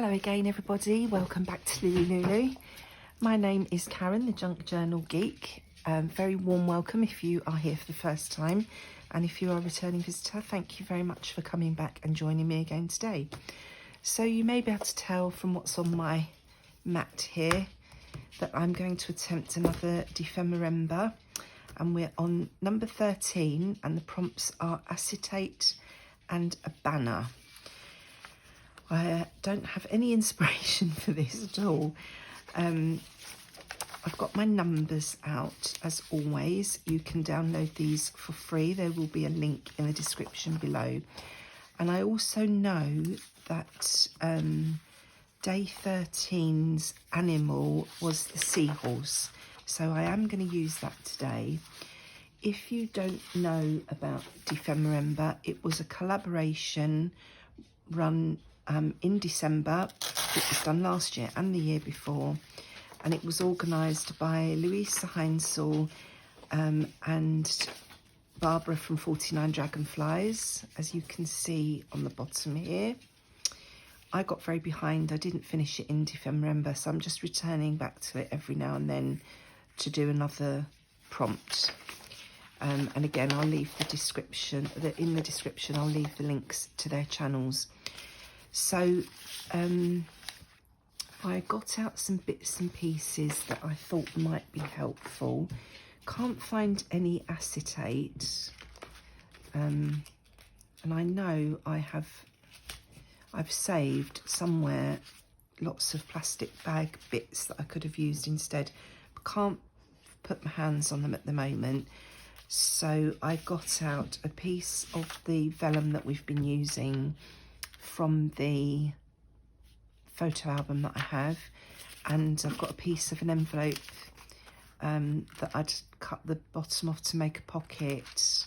Hello again everybody, welcome back to LilyLuLou. My name is Karen, the Junk Journal Geek. Very warm welcome if you are here for the first time, and if you are a returning visitor, thank you very much for coming back and joining me again today. So you may be able to tell from what's on my mat here that I'm going to attempt another Dephemerember, and we're on number 13 and the prompts are acetate and a banner. I don't have any inspiration for this at all. I've got my numbers out as always. You can download these for free. There will be a link in the description below. And I also know that day 13's animal was the seahorse. So I am going to use that today. If you don't know about Dephemerember, it was a collaboration run in December. It was done last year and the year before, and it was organised by Louisa Heinzel and Barbara from 49 Dragonflies, as you can see on the bottom here. I got very behind, I didn't finish it in Dephemerember, so I'm just returning back to it every now and then to do another prompt. And again, I'll leave the description, in the description I'll leave the links to their channels. So I got out some bits and pieces that I thought might be helpful. Can't find any acetate, and I know I've saved somewhere lots of plastic bag bits that I could have used instead, but can't put my hands on them at the moment. So I got out a piece of the vellum that we've been using from the photo album that I have, and I've got a piece of an envelope that I'd cut the bottom off to make a pocket.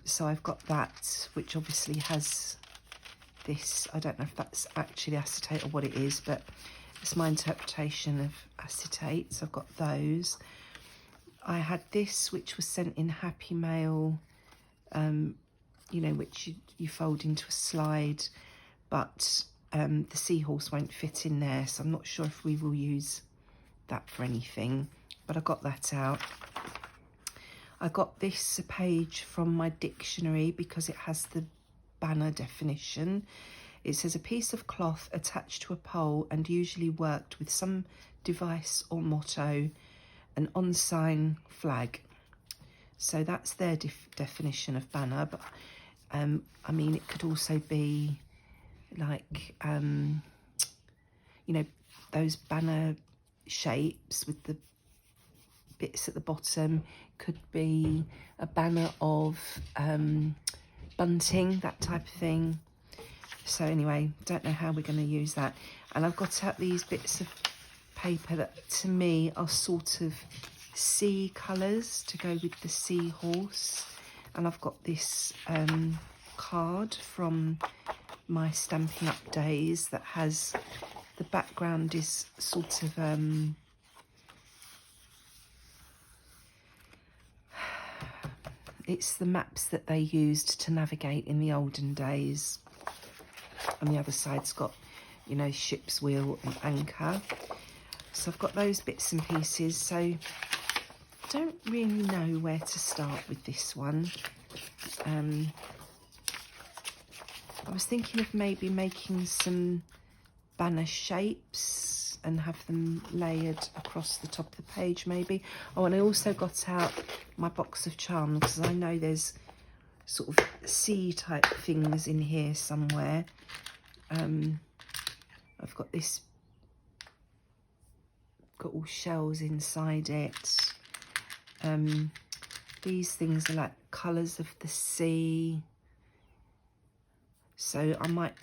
So I've got that, which obviously has this, I don't know if that's actually acetate or what it is, but it's my interpretation of acetate. So I've got those. I had this, which was sent in Happy Mail, you know, which you fold into a slide, but the seahorse won't fit in there, so I'm not sure if we will use that for anything, but I got that out. I got this page from my dictionary because it has the banner definition. It says a piece of cloth attached to a pole and usually worked with some device or motto, an ensign, flag. So that's their definition of banner, but I mean, it could also be like, you know, those banner shapes with the bits at the bottom. Could be a banner of bunting, that type of thing. So anyway, don't know how we're going to use that. And I've got out these bits of paper that to me are sort of sea colours to go with the seahorse. And I've got this card from my Stamping Up days that has, the background is sort of it's the maps that they used to navigate in the olden days, and the other side's got, you know, ship's wheel and anchor. So I've got those bits and pieces. So I don't really know where to start with this one. I was thinking of maybe making some banner shapes and have them layered across the top of the page maybe. Oh, and I also got out my box of charms because I know there's sort of sea type things in here somewhere. I've got this, got all shells inside it. These things are like colours of the sea. So I might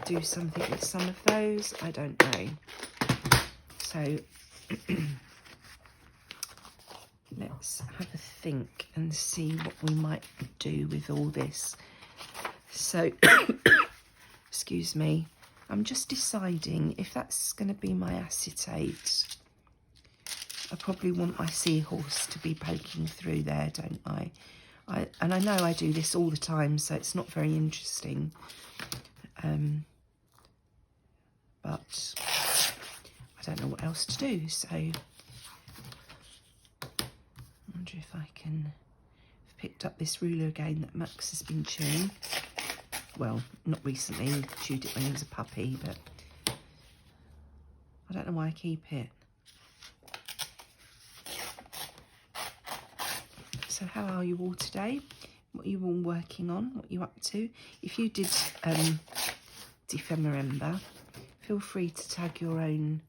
do something with some of those, I don't know. So let's have a think and see what we might do with all this. So, excuse me, I'm just deciding if that's going to be my acetate. I probably want my seahorse to be poking through there, don't I? And I know I do this all the time, so it's not very interesting. but I don't know what else to do, so I wonder if I can. I've picked up this ruler again that Max has been chewing. Well, not recently, he chewed it when he was a puppy, but I don't know why I keep it. So how are you all today? What are you all working on? What are you up to? If you did Dephemerember, feel free to tag your own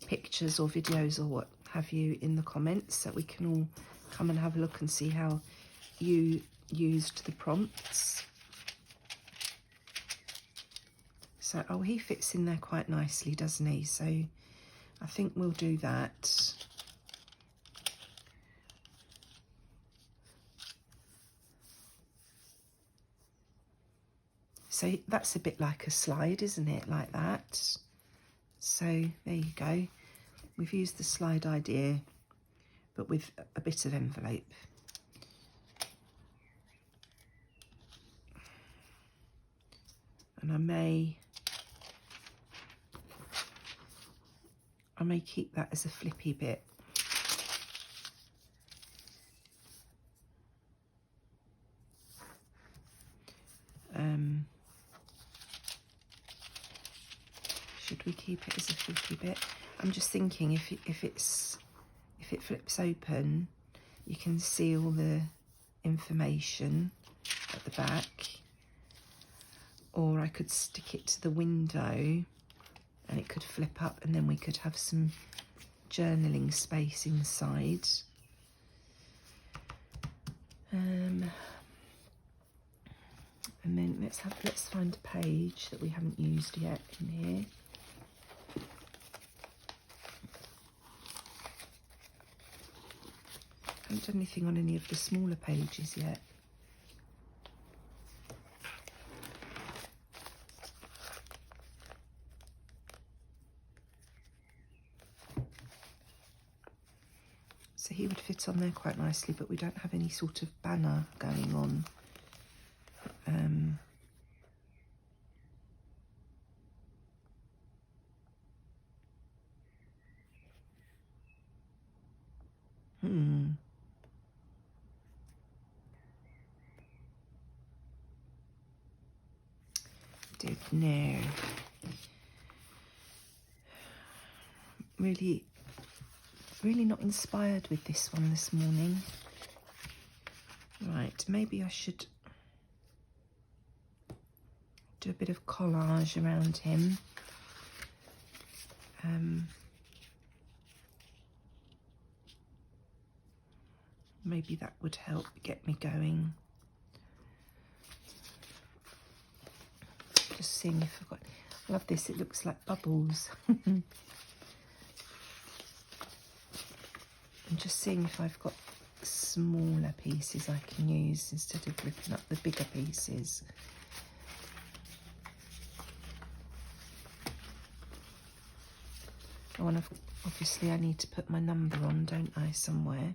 pictures or videos or what have you in the comments so we can all come and have a look and see how you used the prompts. So, oh, he fits in there quite nicely, doesn't he? So I think we'll do that. So that's a bit like a slide, isn't it? Like that. So there you go. We've used the slide idea, but with a bit of envelope. And I may keep that as a flippy bit. Should we keep it as a flippy bit? I'm just thinking if it flips open, you can see all the information at the back. Or I could stick it to the window and it could flip up, and then we could have some journaling space inside. And then let's find a page that we haven't used yet in here. I haven't done anything on any of the smaller pages yet. So he would fit on there quite nicely, but we don't have any sort of banner going on. Don't know. Really not inspired with this one this morning. Right, maybe I should do a bit of collage around him. Maybe that would help get me going. Just seeing if I've got... I love this, it looks like bubbles. I'm just seeing if I've got smaller pieces I can use instead of ripping up the bigger pieces. Oh, and obviously I need to put my number on, don't I, somewhere?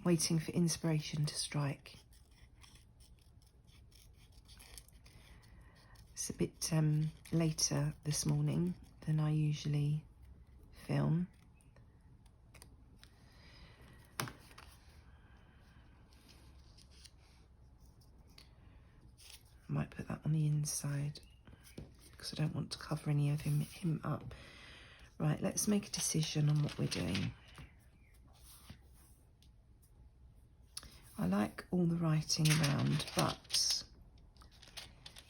Waiting for inspiration to strike. It's a bit later this morning than I usually film. I might put that on the inside because I don't want to cover any of him up. Right, let's make a decision on what we're doing. I like all the writing around, but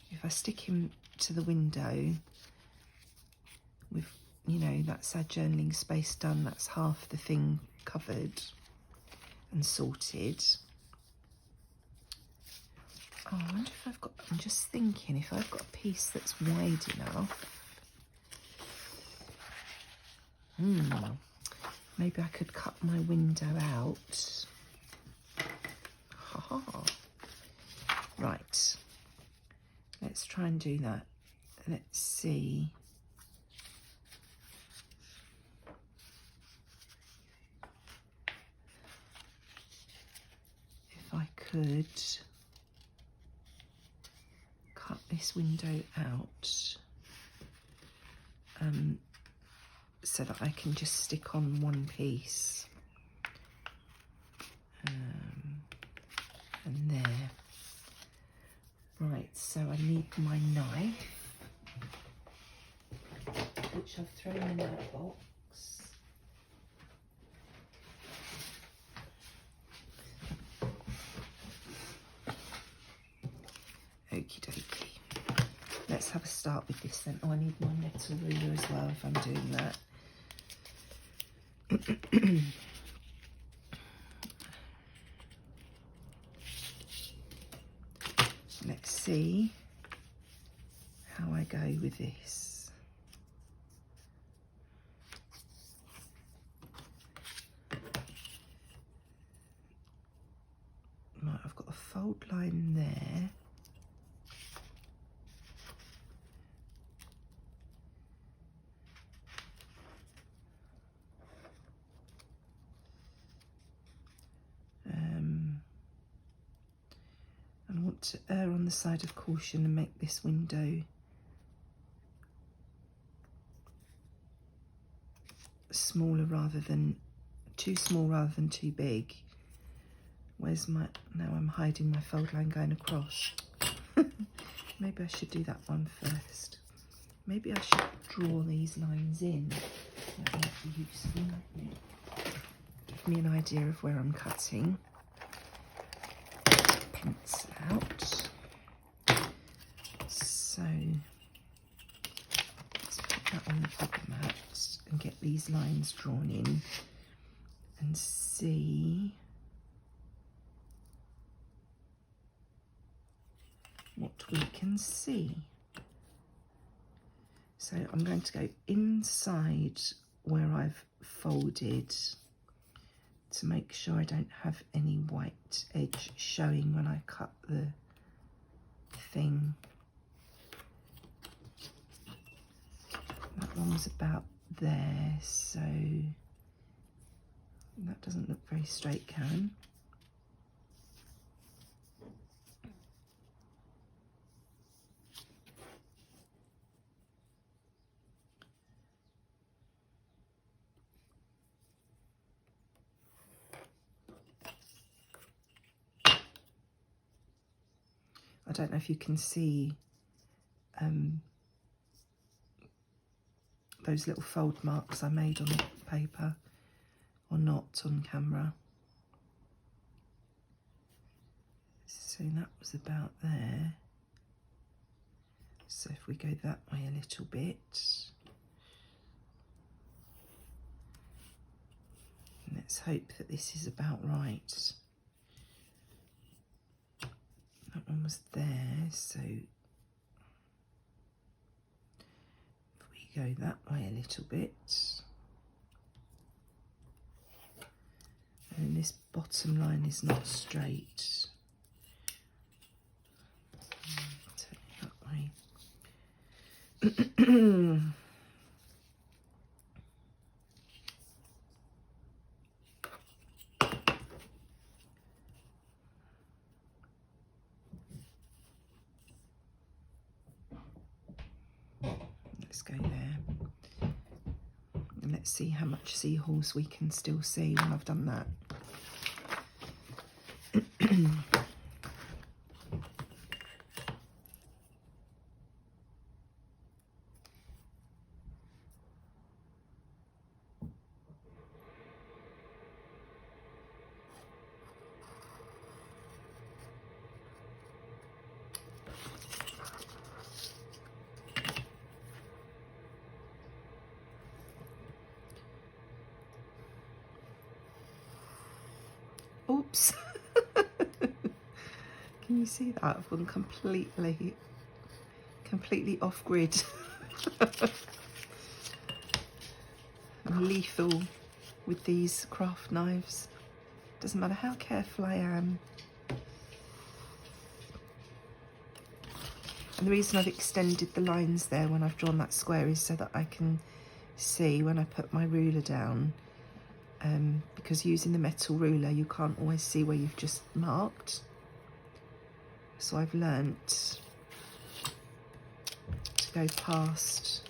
if I stick him to the window with, you know, that's our journaling space done, that's half the thing covered and sorted. Oh, I wonder if I've got, I'm just thinking if I've got a piece that's wide enough, Maybe I could cut my window out. Ha ha. Right. Let's try and do that. Let's see. If I could cut this window out so that I can just stick on one piece. And there. Right, so I need my knife, which I've thrown in that box. Okie dokie. Let's have a start with this then. Oh, I need my metal ruler as well if I'm doing that. Let's see how I go with this. Right, I've got a fold line there. I want to err on the side of caution and make this window smaller rather than too small rather than too big. Where's my, now I'm hiding my fold line going across. Maybe I should do that one first. Maybe I should draw these lines in. That might be useful, mightn't it? Give me an idea of where I'm cutting. Pencil out. So let's put that on the book mat and get these lines drawn in and see what we can see. So I'm going to go inside where I've folded to make sure I don't have any white edge showing when I cut the thing. That one was about there, so that doesn't look very straight, Karen. I don't know if you can see those little fold marks I made on the paper or not on camera. So that was about there. So if we go that way a little bit, let's hope that this is about right. That one was there, so if we go that way a little bit, and this bottom line is not straight. Take it that way. Let's go there. And let's see how much seahorse we can still see when I've done that. Oops. Can you see that? I've gone completely off grid. lethal with these craft knives. Doesn't matter how careful I am. And the reason I've extended the lines there when I've drawn that square is so that I can see when I put my ruler down, because using the metal ruler you can't always see where you've just marked. So I've learnt to go past.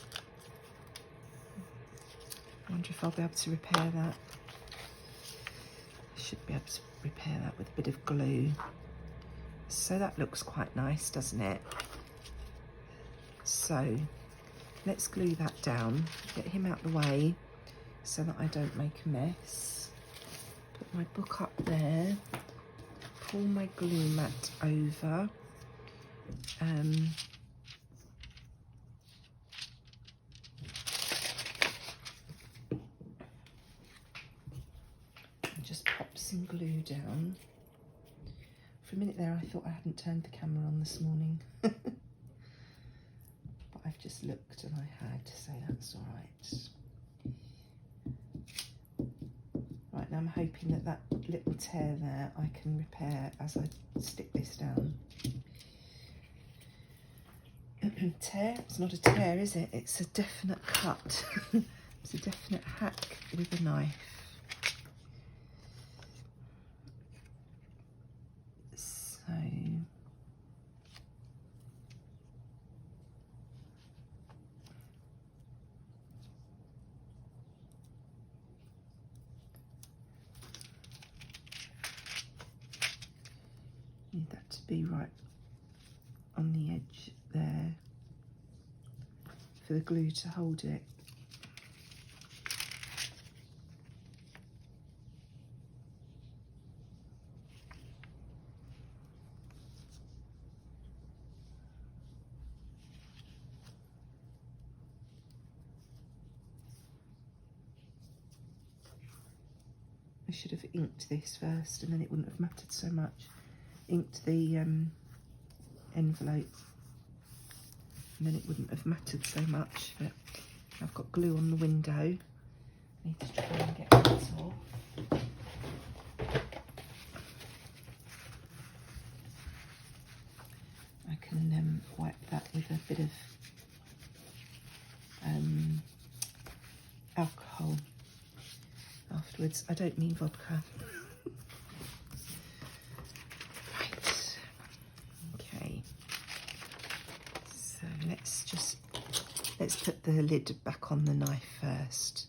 I wonder if I'll be able to repair that. I should be able to repair that with a bit of glue. So that looks quite nice, doesn't it? So let's glue that down, get him out the way so that I don't make a mess. Put my book up there, pull my glue mat over. And just pop some glue down. For a minute there I thought I hadn't turned the camera on this morning. I've just looked and I had, so that's all right. Right, now I'm hoping that that little tear there I can repair as I stick this down. Tear? It's not a tear, is it? It's a definite cut. It's a definite hack with a knife. So... need that to be right on the edge there for the glue to hold it. I should have inked this first and then it wouldn't have mattered so much. Inked the envelope and then it wouldn't have mattered so much, but I've got glue on the window. I need to try and get that off. I can wipe that with a bit of alcohol afterwards. I don't mean vodka. Let's put the lid back on the knife first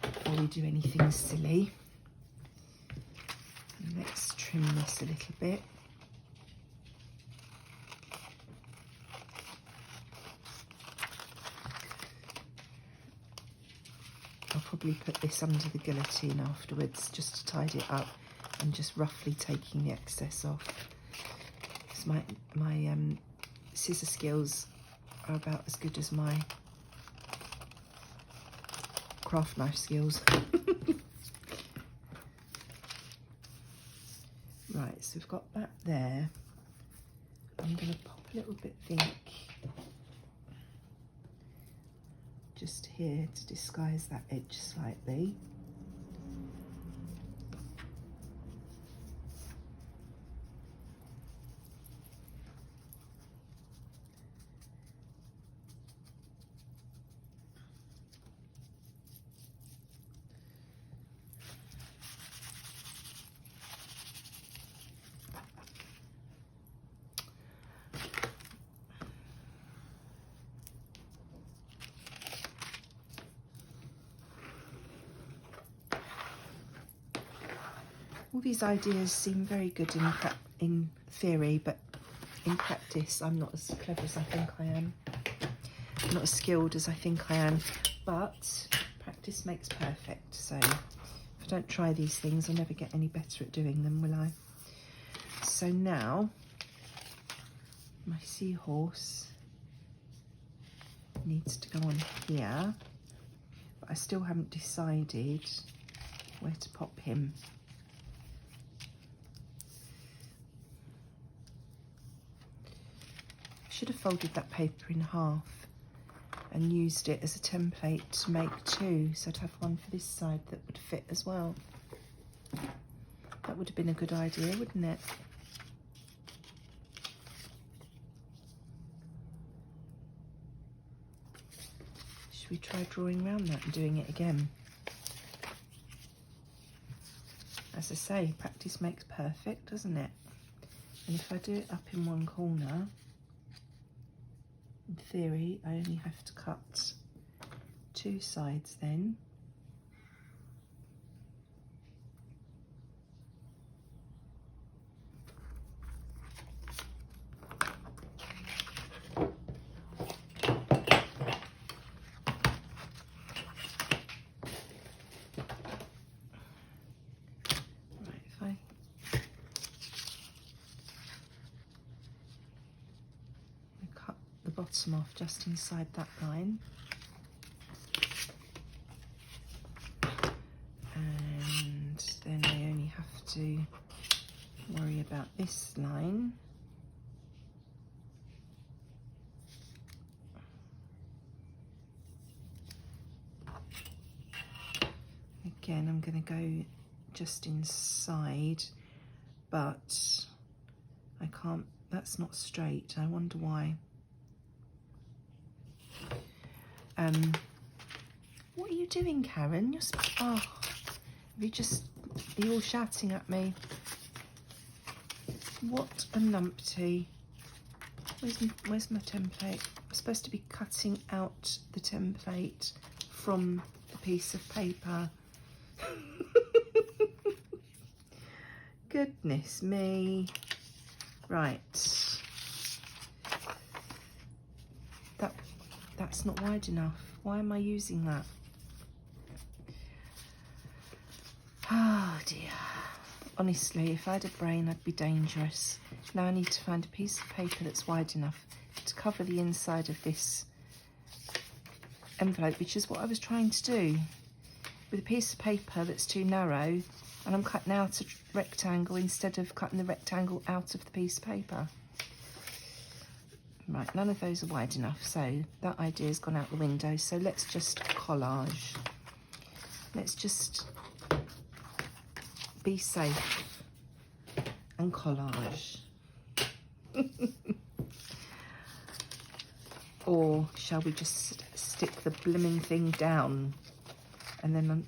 before we do anything silly. And let's trim this a little bit. I'll probably put this under the guillotine afterwards just to tidy it up and just roughly taking the excess off. Because my scissor skills are about as good as my craft knife skills. Right, so we've got that there. I'm going to pop a little bit of ink just here to disguise that edge slightly. All these ideas seem very good in theory, but in practice I'm not as clever as I think I am. I'm not as skilled as I think I am, but practice makes perfect. So if I don't try these things, I'll never get any better at doing them, will I? So now my seahorse needs to go on here, but I still haven't decided where to pop him. Should have folded that paper in half and used it as a template to make two, so I'd have one for this side that would fit as well. That would have been a good idea, wouldn't it? Should we try drawing around that and doing it again? As I say, practice makes perfect, doesn't it? And if I do it up in one corner, in theory, I only have to cut two sides then. Bottom off just inside that line, and then I only have to worry about this line. Again, I'm going to go just inside, but I can't, that's not straight. I wonder why. What are you doing, Karen? Are you all shouting at me? What a numpty. Where's my template? I'm supposed to be cutting out the template from the piece of paper. Goodness me. Right. That's not wide enough. Why am I using that? Oh dear. Honestly, if I had a brain, I'd be dangerous. Now I need to find a piece of paper that's wide enough to cover the inside of this envelope, which is what I was trying to do. With a piece of paper that's too narrow, and I'm cutting out a rectangle instead of cutting the rectangle out of the piece of paper. Right, none of those are wide enough, so that idea's gone out the window. So let's just collage. Let's just be safe and collage. Or shall we just stick the blooming thing down and then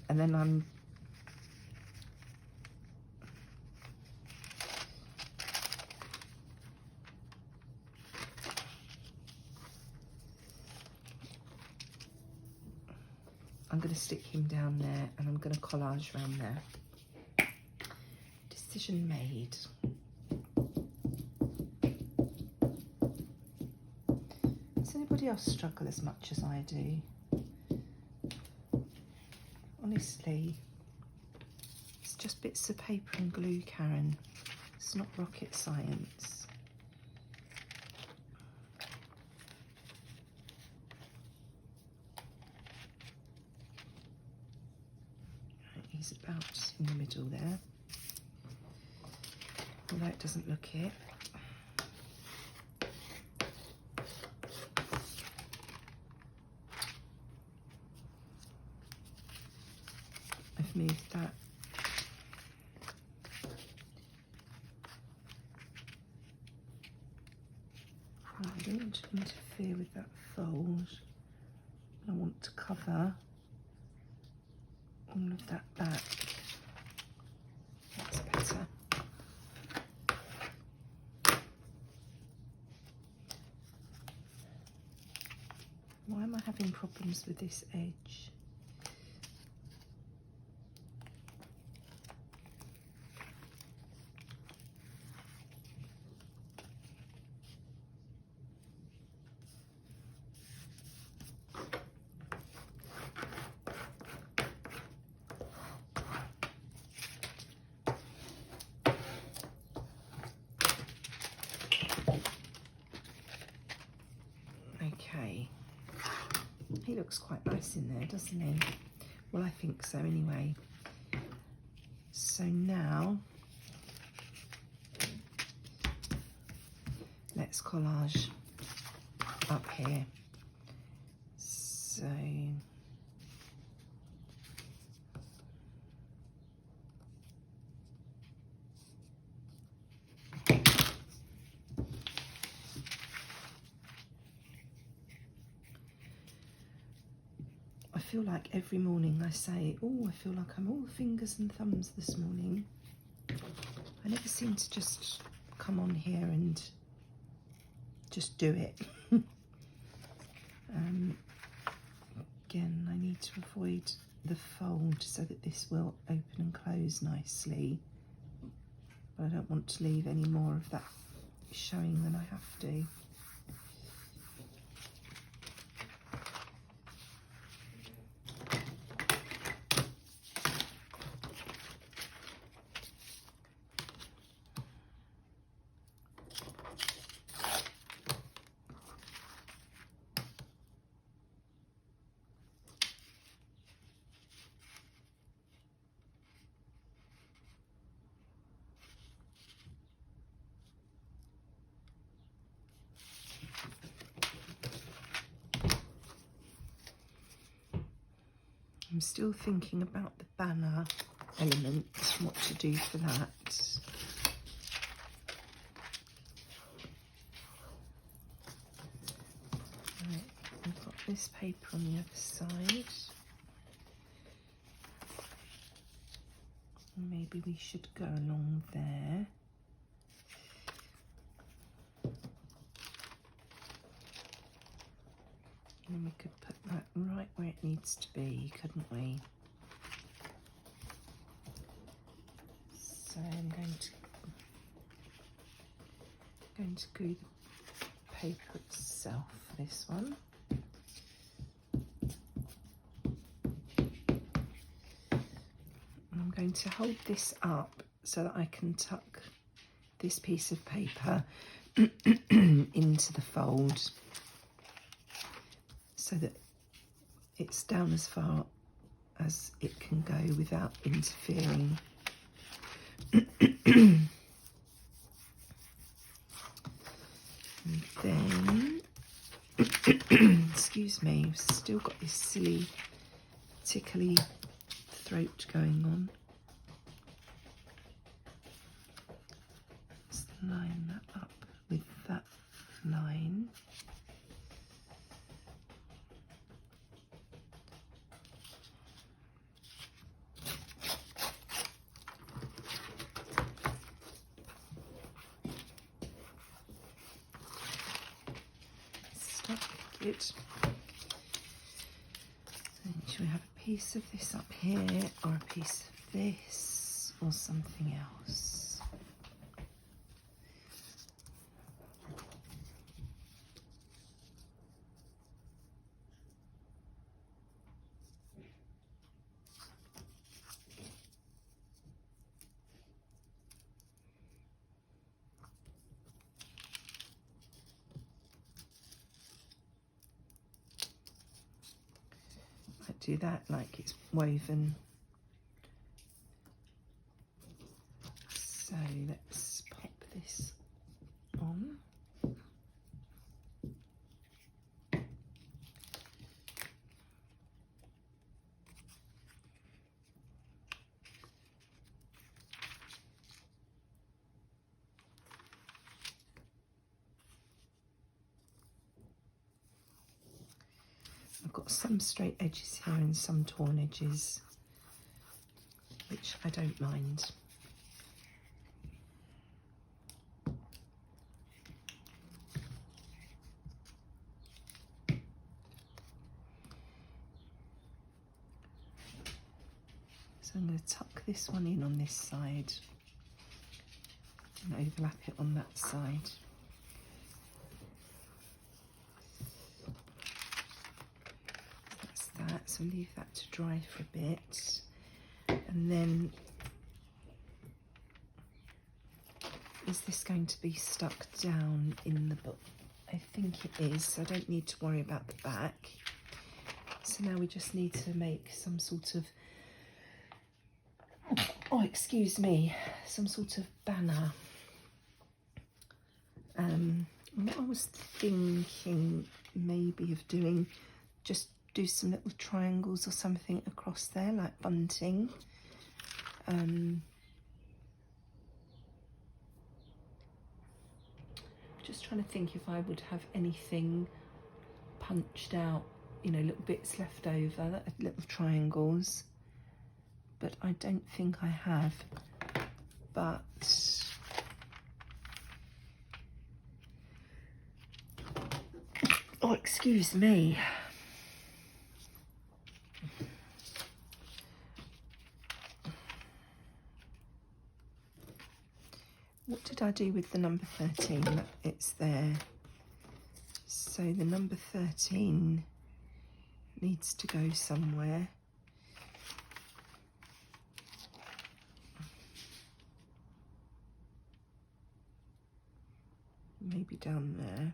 I'm going to stick him down there, and I'm going to collage around there. Decision made. Does anybody else struggle as much as I do? Honestly, it's just bits of paper and glue, Karen. It's not rocket science. He's about in the middle there, although it doesn't look it. I've moved that. Right, I don't want to interfere with that fold. I want to cover all of that back. That's better. Why am I having problems with this edge? Okay, he looks quite nice in there, doesn't he? Well, I think so anyway. So now let's collage up here. feel like every morning I say, oh, I feel like I'm all fingers and thumbs this morning. I never seem to just come on here and just do it. Again, I need to avoid the fold so that this will open and close nicely. But I don't want to leave any more of that showing than I have to. I'm still thinking about the banner element, what to do for that. Right, I've got this paper on the other side. Maybe we should go along there. And we could put that right where it needs to be, couldn't we? So I'm going to glue the paper itself for this one. And I'm going to hold this up so that I can tuck this piece of paper into the fold, so that it's down as far as it can go without interfering. And then, excuse me, I've still got this silly tickly throat going on. Let's line that up with that line. Good. So should we have a piece of this up here, or a piece of this, or something else? Do that like it's woven. So let's pop this on. I've got some straight edges here and some torn edges, which I don't mind. So I'm going to tuck this one in on this side and overlap it on that side. That, so leave that to dry for a bit, and then is this going to be stuck down in the book? I think it is, so I don't need to worry about the back. So now we just need to make some sort of, oh excuse me, some sort of banner. What I was thinking maybe of doing, just do some little triangles or something across there, like bunting. Just trying to think if I would have anything punched out you know, little bits left over, little triangles, but I don't think I have. But oh, excuse me. What did I do with the number 13? It's there. So the number 13 needs to go somewhere. Maybe down there.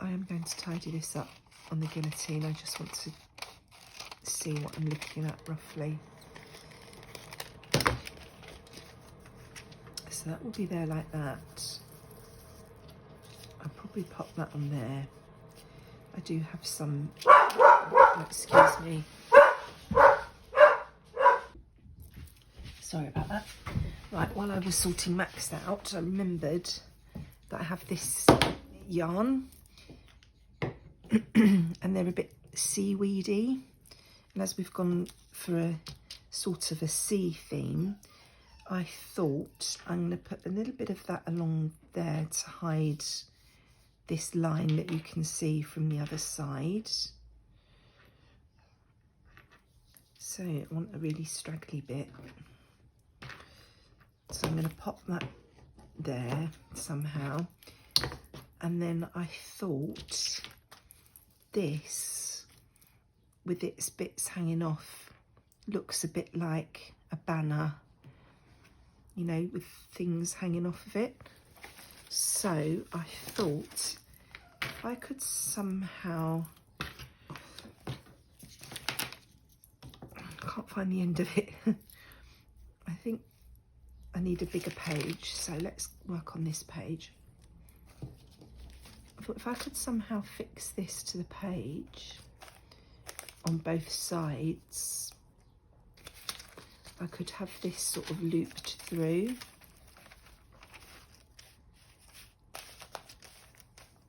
I am going to tidy this up on the guillotine. I just want to see what I'm looking at roughly. So that will be there like that. I'll probably pop that on there. I do have some, oh, excuse me. Sorry about that. Right, while I was sorting Max out, I remembered that I have this yarn and they're a bit seaweedy. And as we've gone for a sort of a sea theme, I thought I'm going to put a little bit of that along there to hide this line that you can see from the other side. So I want a really straggly bit. So I'm going to pop that there somehow. And then I thought this, with its bits hanging off, looks a bit like a banner, you know, with things hanging off of it. So I thought if I could somehow, I can't find the end of it. I think I need a bigger page, so let's work on this page. I thought if I could somehow fix this to the page on both sides, I could have this sort of looped through.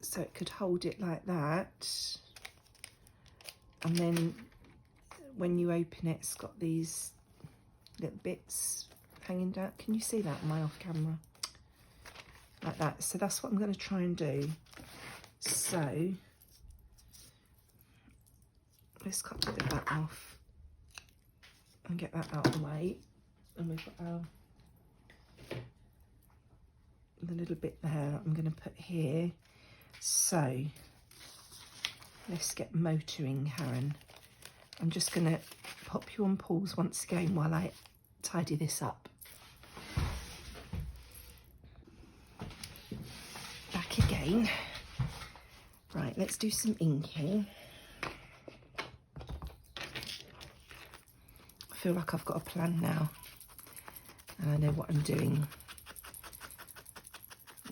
So it could hold it like that. And then when you open it, it's got these little bits hanging down. Can you see that? Am I off camera? Like that. So that's what I'm going to try and do. So let's cut a bit of that off and get that out of the way. And we've got our the little bit there I'm going to put here. So let's get motoring, Karen. I'm just going to pop you on pause once again while I tidy this up. Back again. Right, let's do some inking. I feel like I've got a plan now and I know what I'm doing.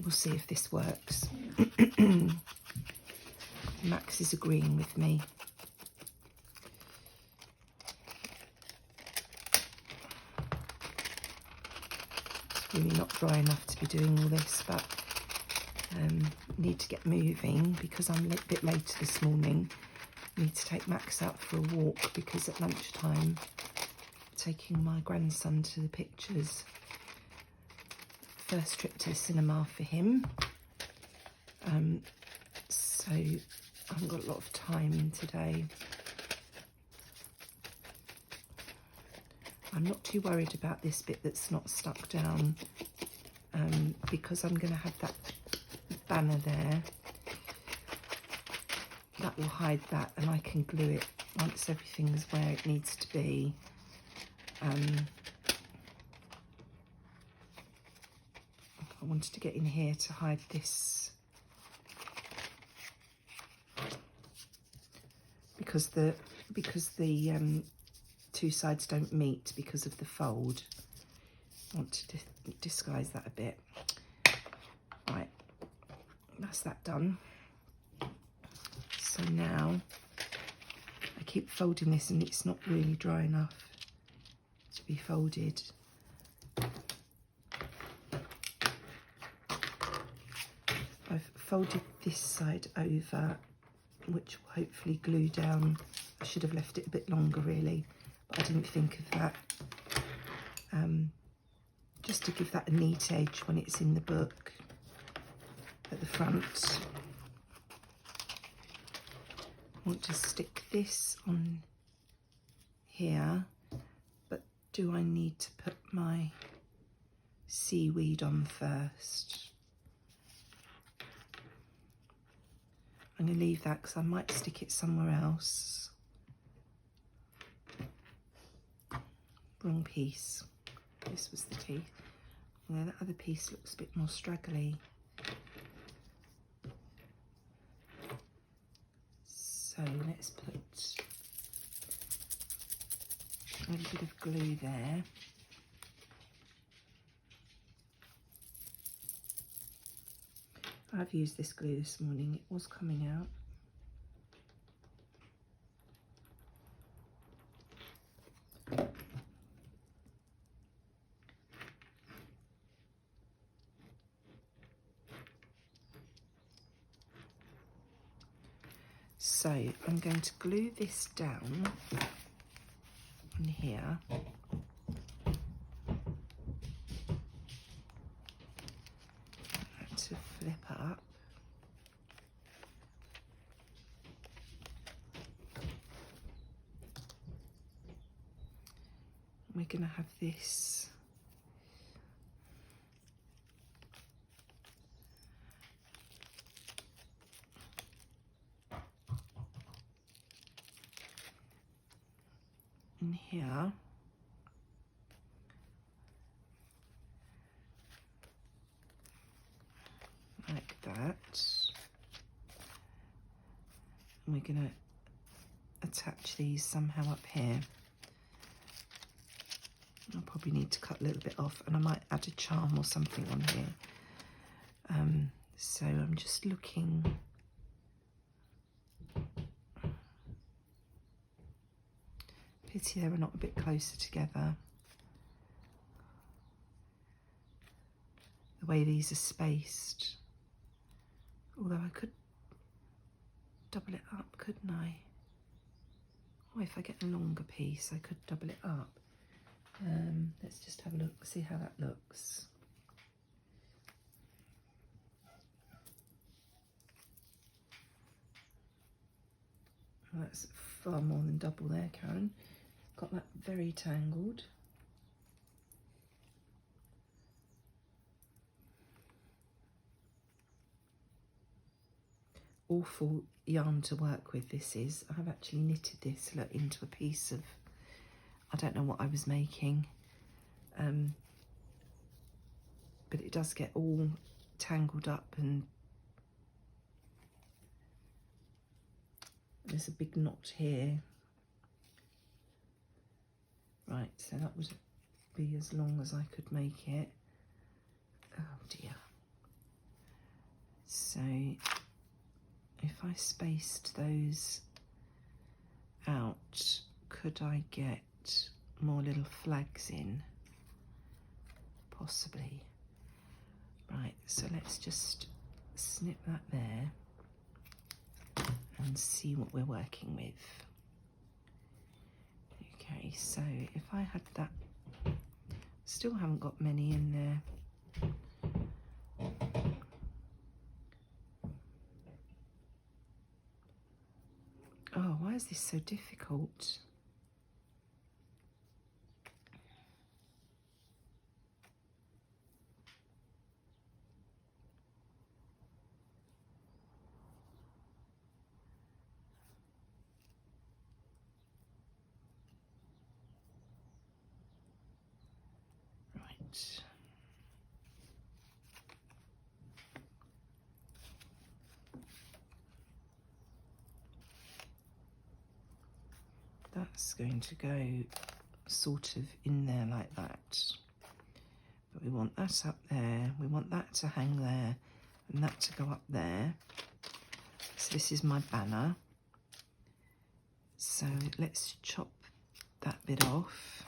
We'll see if this works. Max is agreeing with me. It's really not dry enough to be doing all this, but need to get moving because I'm a bit later this morning. Need to take Max out for a walk because at lunchtime I'm taking my grandson to the pictures. First trip to the cinema for him. So I haven't got a lot of time today. I'm not too worried about this bit that's not stuck down because I'm going to have that banner there. That will hide that and I can glue it once everything's where it needs to be. I wanted to get in here to hide this because the two sides don't meet because of the fold. want to disguise that a bit. Right, that's that done. So now I keep folding this and it's not really dry enough to be folded. I've folded this side over, which will hopefully glue down. I should have left it a bit longer really, but I didn't think of that. Just to give that a neat edge when it's in the book at the front. I want to stick this on here, but do I need to put my seaweed on first? I'm going to leave that because I might stick it somewhere else. Wrong piece. This was the piece. Yeah, that other piece looks a bit more straggly. So let's put a little bit of glue there. I've used this glue this morning, it was coming out. So I'm going to glue this down in here. To flip up. We're going to have this in here. Like that. And we're going to attach these somehow up here. I'll probably need to cut a little bit off, and I might add a charm or something on here. So I'm just looking. Pity they were not a bit closer together. The way these are spaced. Although I could double it up, couldn't I? Oh, if I get a longer piece, I could double it up. Let's just have a look, see how that looks. Well, that's far more than double there, Karen. Got that very tangled. Awful yarn to work with, this is. I've actually knitted this into a piece of, I don't know what I was making, but it does get all tangled up, and there's a big knot here. Right, so that would be as long as I could make it. Oh dear. So if I spaced those out, could I get more little flags in? Possibly. Right, so let's just snip that there and see what we're working with. Okay, so if I had that, still haven't got many in there. Oh, why is this so difficult? Right. That's going to go sort of in there like that. But we want that up there, we want that to hang there, and that to go up there. So this is my banner. So let's chop that bit off.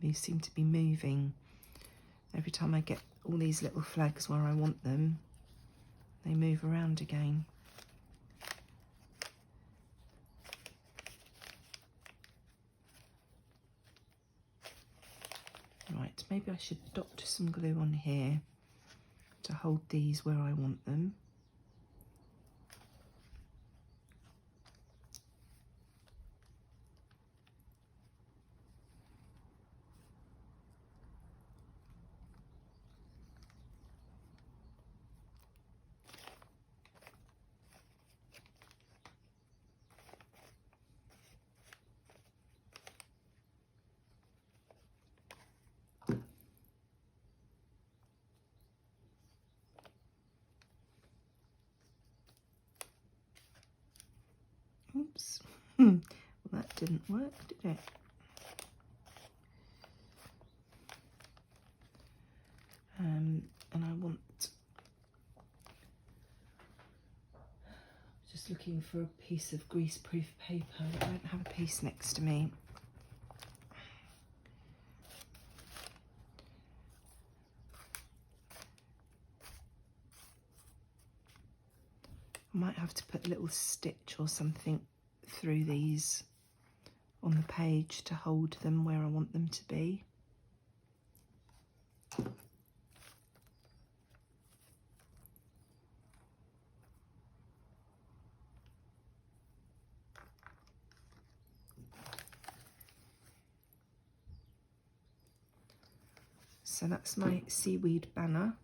These seem to be moving. Every time I get all these little flags where I want them, they move around again. Right, maybe I should dot some glue on here to hold these where I want them. Oops, well, that didn't work, did it? And I want, just looking for a piece of greaseproof paper. I don't have a piece next to me. I might have to put a little stitch or something through these on the page to hold them where I want them to be. So that's my seaweed banner.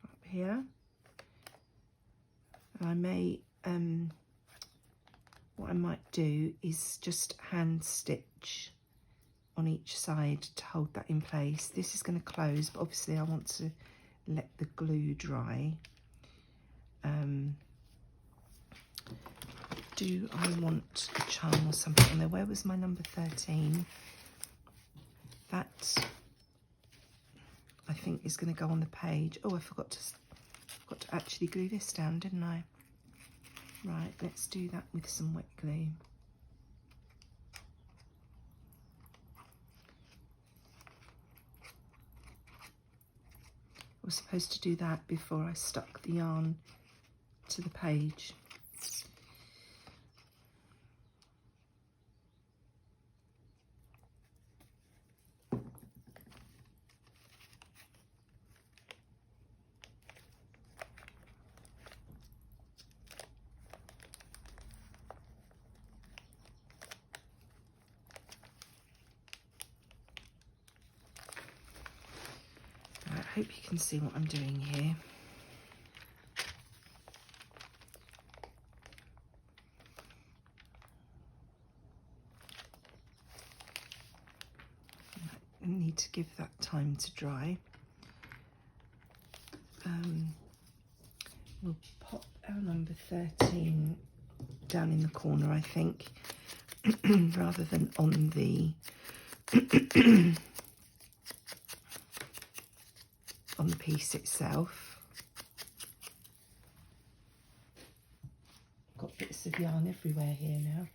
Up here. And I may, what I might do is just hand stitch on each side to hold that in place. This is going to close, but obviously I want to let the glue dry. Do I want a charm or something on there? Where was my number 13? That, I think, is going to go on the page. Oh, I forgot to actually glue this down, didn't I? Right, let's do that with some wet glue. I was supposed to do that before I stuck the yarn to the page. I hope you can see what I'm doing here. I need to give that time to dry. We'll pop our number 13 down in the corner, I think, rather than on the on the piece itself. Got bits of yarn everywhere here now.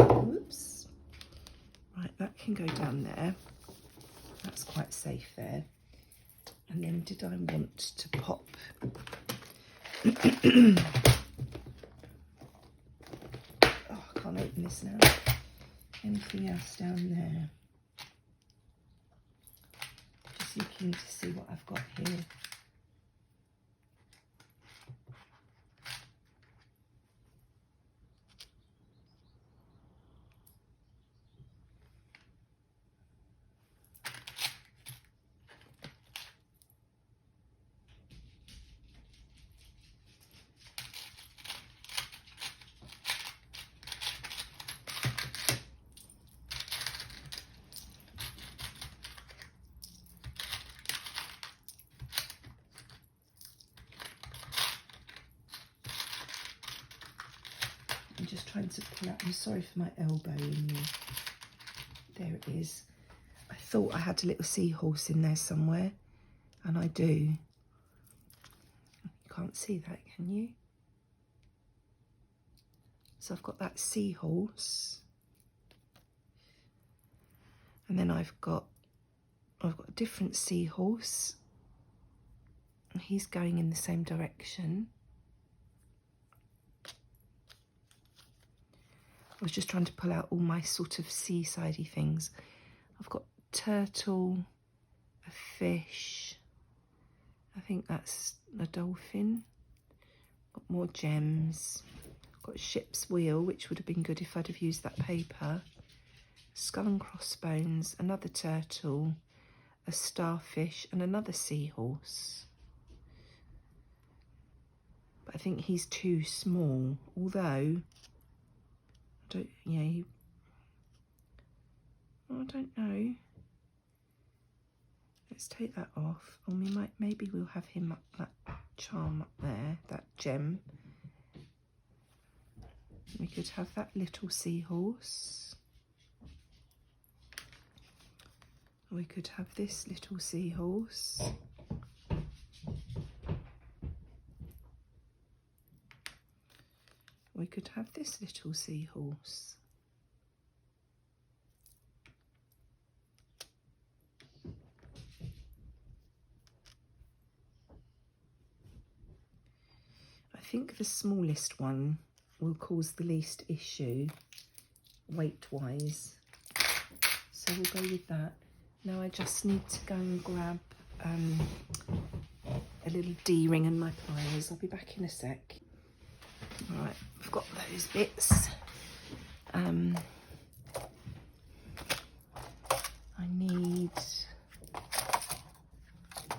Oops. Right, that can go down there. That's quite safe there. And then did I want to pop oh, I can't open this now. Anything else down there? Just looking to see what I've got here. trying to pull out. I'm sorry for my elbow in there. There it is. I thought I had a little seahorse in there somewhere, and I do. You can't see that, can you? So I've got that seahorse, and then I've got a different seahorse, and he's going in the same direction. I was just trying to pull out all my sort of seasidey things. I've got turtle, a fish, I think that's a dolphin, got more gems, got a ship's wheel, which would have been good if I'd have used that paper, skull and crossbones, another turtle, a starfish and another seahorse. But I think he's too small, although I don't know. Let's take that off, and maybe we'll have him up, that charm up there, that gem. We could have that little seahorse. We could have this little seahorse. We could have this little seahorse. I think the smallest one will cause the least issue weight-wise, so we'll go with that. Now I just need to go and grab a little D-ring and my pliers. I'll be back in a sec. Right, I've got those bits. I need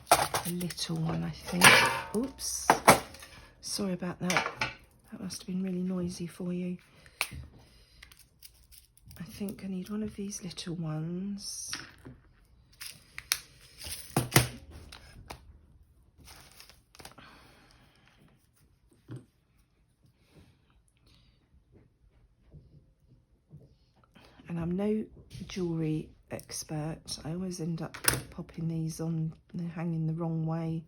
a little one, I think. Oops, sorry about that. That must have been really noisy for you. I think I need one of these little ones. And I'm no jewellery expert. I always end up popping these on, they're hanging the wrong way.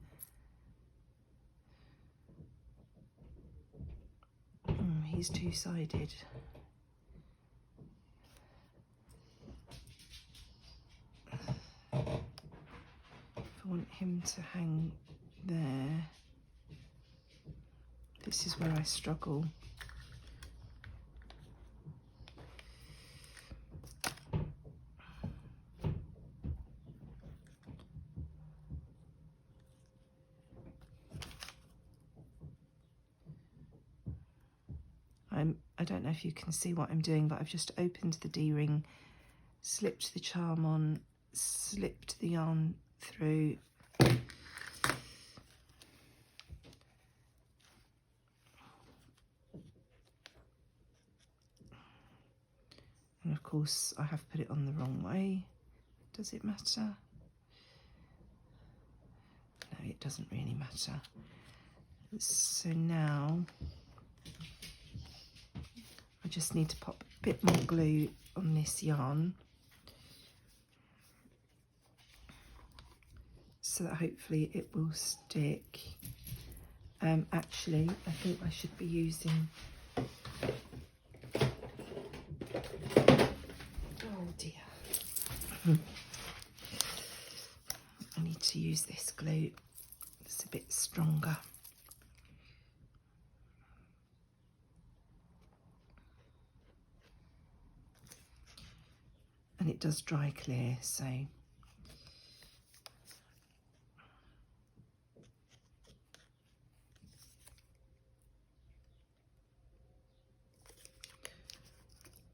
He's two-sided. If I want him to hang there, this is where I struggle. I don't know if you can see what I'm doing, but I've just opened the D-ring, slipped the charm on, slipped the yarn through. And of course I have put it on the wrong way. Does it matter? No, it doesn't really matter. So now I just need to pop a bit more glue on this yarn so that hopefully it will stick. Actually, I think I should be using, oh dear, I need to use this glue, it's a bit stronger. And it does dry clear, so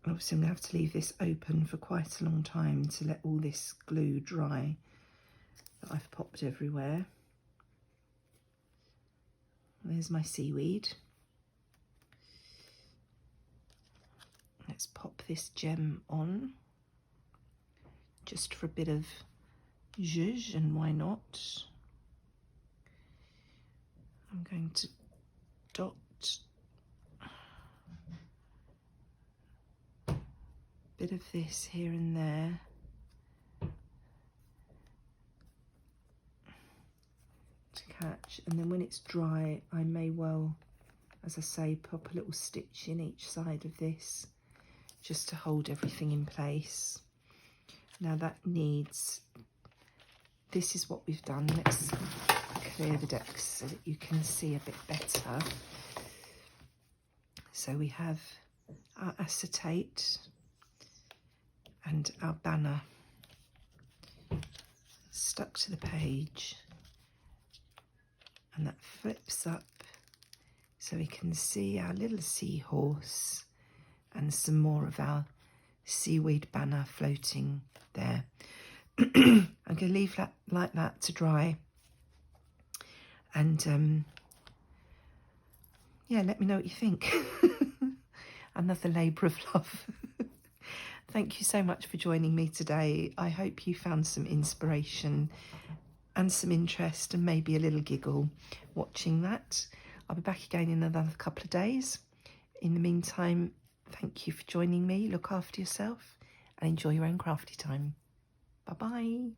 obviously I'm going to have to leave this open for quite a long time to let all this glue dry that I've popped everywhere. There's my seaweed. Let's pop this gem on, just for a bit of zhuzh, and why not? I'm going to dot bit of this here and there. To catch, and then when it's dry I may well, as I say, pop a little stitch in each side of this just to hold everything in place. Now that needs, this is what we've done. Let's clear the decks so that you can see a bit better. So we have our acetate and our banner stuck to the page, and that flips up so we can see our little seahorse and some more of our seaweed banner floating there. I'm going to leave that like that to dry, and yeah, let me know what you think. Another labour of love. Thank you so much for joining me today. I hope you found some inspiration and some interest and maybe a little giggle watching that. I'll be back again in another couple of days. In the meantime, thank you for joining me. Look after yourself and enjoy your own crafty time. Bye-bye.